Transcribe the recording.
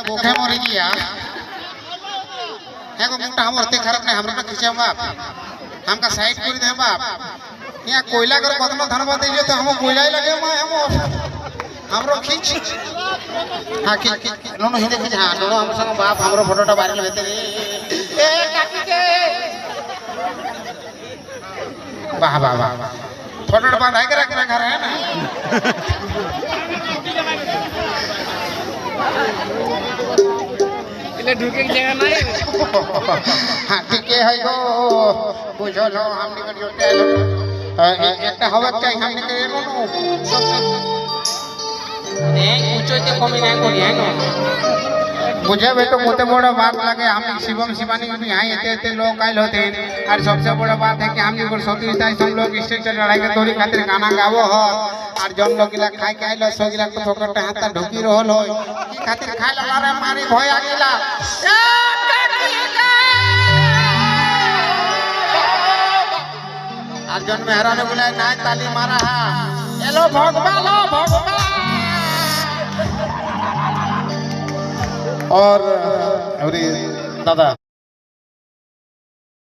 भूखे मरी गया है को मुंटा हम औरते खराब नहीं हमरा खींचे बाप हमका साइड कर दे बाप यहाँ कोयला कर कदम धनबाद दे तो हम कोयला ही लगे हम हमरो खींच हां नो हिंदे खींच हां नो हम संग बाप हमरो फोटोटा वायरल होते रे ए काकी के वाह वाह वाह फोटोटा बांधा के रख रखा है ना इले ढुके की जगह नहीं हां ठीक है गो बुझो लो हमनी के जोटे একটা হবে চাই हमनी के नो उचोते कमी नहीं करी है ना मुझे भी तो मोटे बड़ा बात लगे हम शिवम शिवानी भी यहाँ इतने लोग आयल होते हैं और सबसे बड़ा बात है कि हम लोग सोती सब लोग स्टेज पर लड़ाई के तोरी खातिर गाना गावो हो और जन लोग गिला खाए के आइल सो गिला तो ठोकर हाथ ढुकी रहल हो की खातिर खाए ला रे मारी भय आ गेला और जन मेहरा ने बोला ना ताली मारा है हेलो भगवान लो भगवान और दादा